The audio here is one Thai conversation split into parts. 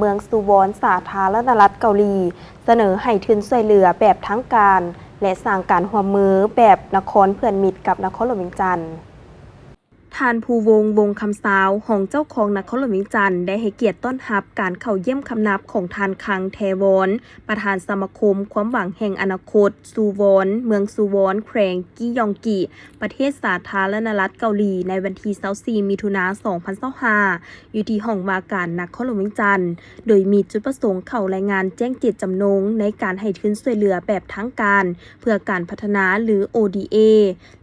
เมืองซูวอนสาธารณรัฐเกาหลีเสนอให้ทุนช่วยเหลือแบบทั้งการและสร้างการร่วมมือแบบนครเพื่อนมิตรกับนครหลวงเวียงจันทน์ท่านภูวงศ์คำสาวของเจ้าของนครหลวงเวียงจันทน์ได้ให้เกียรติต้อนรับการเข้าเยี่ยมคำนับของทานคังแทวอนประธานสมาคมความหวังแห่งอนาคตซูวอนเมืองซูวอนแขวงกิยองกิประเทศสาธารณรัฐเกาหลีในวันที่24มิถุนายน2025อยู่ที่ห้องว่าการนครหลวงเวียงจันทน์โดยมีจุดประสงค์เข้ารายงานแจ้งเจตจำนงในการให้ทุนช่วยเหลือแบบทั้งการเพื่อการพัฒนาหรือ ODA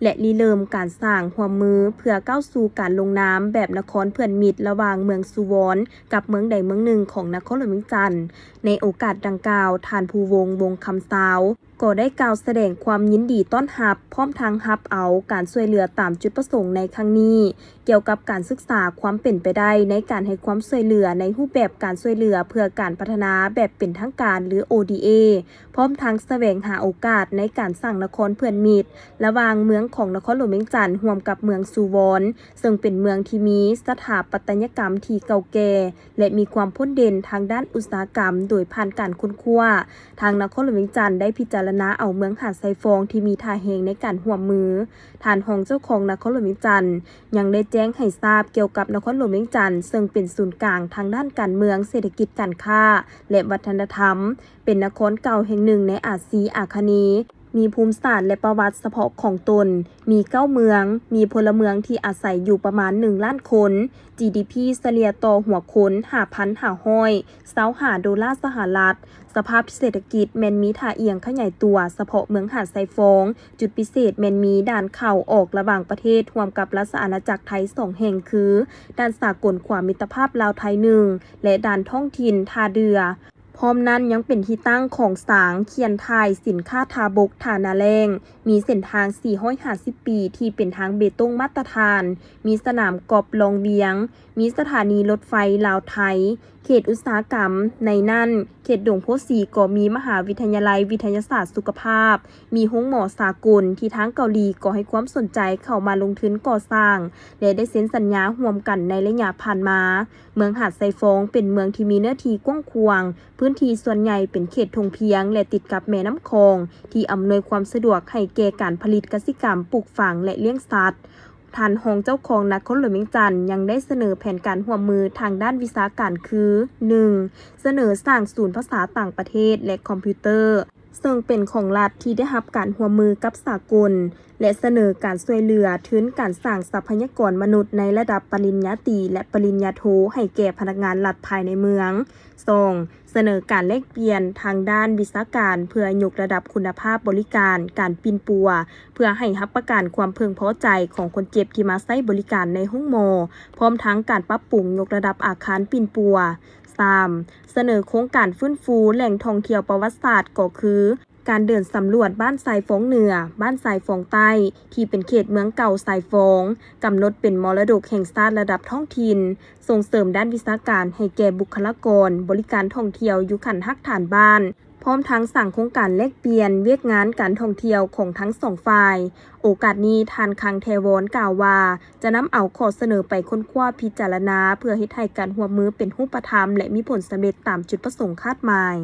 และริเริ่มการสร้างร่วมมือเพื่อก้าวสู่การลงนามแบบนครเพื่อนมิตรระหว่างเมืองซูวอนกับเมืองใดเมืองหนึ่งของนครหลวงเวียงจันทน์ในโอกาสดังกล่าวท่านภูวงศ์คำสาวก็ได้กล่าวแสดงความยินดีต้อนรับพร้อมทางรับเอาการช่วยเหลือตามจุดประสงค์ในครั้งนี้เกี่ยวกับการศึกษาความเป็นไปได้ในการให้ความช่วยเหลือในรูปแบบการช่วยเหลือเพื่อการพัฒนาแบบเป็นทางการหรือ ODA พร้อมทางแสวงหาโอกาสในการสร้างนครเพื่อนมิตรระหว่างเมืองของนครหลวงเวียงจันทน์ร่วมกับเมืองซูวอนซึ่งเป็นเมืองที่มีสถาปัตยกรรมที่เก่าแก่และมีความพ้นเด่นทางด้านอุตสาหกรรมโดยผ่านการค้นคว้าทางนครหลวงเวียงจันทน์ได้พิจารณาเอาเมืองหาดไซฟองที่มีท่าแหงในการร่วมมือฐานของเจ้าของนครหลวงเวียงจันทน์ยังได้แจ้งให้ทราบเกี่ยวกับนครหลวงเวียงจันทน์ซึ่งเป็นศูนย์กลางทางด้านการเมืองเศรษฐกิจการค้าและวัฒนธรรมเป็นนครเก่าแห่งหนึ่งในอาซีอาคเนย์มีภูมิศาสตร์และประวัติเฉพาะของตนมี9เมืองมีพลเมืองที่อาศัยอยู่ประมาณ1ล้านคน GDP เฉลี่ยต่อหัวคน5,525 ดอลลาร์สหรัฐสภาพเศรษฐกิจแมนมีท่าเอียงขยายตัวเฉพาะเมืองหาดไซฟองจุดพิเศษแมนมีด่านเข้าออกระหว่างประเทศรวมกับรัฐอาณาจักรไทย2แห่งคือด่านสากลความมิตรภาพลาวไทย1และด่านท้องถิ่นท่าเรือพร้อมนั้นยังเป็นที่ตั้งของสางเคียนไทยสินค้าทาบกฐานาแรงมีเส้นทาง450ปีที่เป็นทางเบตงมาตรฐานมีสนามกอล์ฟลองเวียงมีสถานีรถไฟลาวไทยเขตอุตสาหกรรมในนั่นเขตดงโพสีก็มีมหาวิทยาลัยวิทยาศาสตร์สุขภาพมีห้องหมอสากลที่ทางเกาหลีก็ให้ความสนใจเข้ามาลงทุนก่อสร้างและได้เซ็นสัญญาร่วมกันในระยะผ่านมาเมืองหาดไซฟองเป็นเมืองที่มีเนื้อที่กว้างขวางพื้นที่ส่วนใหญ่เป็นเขตทงเพียงและติดกับแม่น้ำคองที่อำนวยความสะดวกให้แก่การผลิตกสิกรรมปลูกฝังและเลี้ยงสัตว์ท่านรองเจ้าของนครหลวงเวียงจันทน์ยังได้เสนอแผนการร่วมมือทางด้านวิชาการคือ 1. เสนอสร้างศูนย์ภาษาต่างประเทศและคอมพิวเตอร์ซึ่งเป็นของรัฐที่ได้รับการร่วมมือกับสากลและเสนอการช่วยเหลือทุนการสร้างทรัพยากรมนุษย์ในระดับปริญญาตรีและปริญญาโทให้แก่พนักงานรัฐภายในเมือง 2. เสนอการแลกเปลี่ยนทางด้านวิชาการเพื่อยกระดับคุณภาพบริการการปิ่นปัวเพื่อให้รับประกันความพึงพอใจของคนเจ็บที่มาใช้บริการในห้องหมอพร้อมทั้งการปรับปรุงยกระดับอาคารปิ่นปัว 3. เสนอโครงการฟื้นฟูแหล่งท่องเที่ยวประวัติศาสตร์ก็คือการเดินสำรวจบ้านทรายฟองเหนือบ้านทรายฟองใต้ที่เป็นเขตเมืองเก่าทรายฟองกำหนดเป็นมรดกแห่งชาติระดับท้องถิ่นส่งเสริมด้านวิชาการให้แก่บุคลากรบริการท่องเที่ยวอยู่ขันฮักฐานบ้านพร้อมทั้งสั่งโครงการแลกเปลี่ยนเวียกงานการท่องเที่ยวของทั้งสองฝ่ายโอกาสนี้ทานคังแทวอนกล่าวว่าจะนำเอาข้อเสนอไปค้นคว้าพิจารณาเพื่อให้ไทยการร่วมมือเป็นรูปธรรมและมีผลสำเร็จตามจุดประสงค์คาดหมาย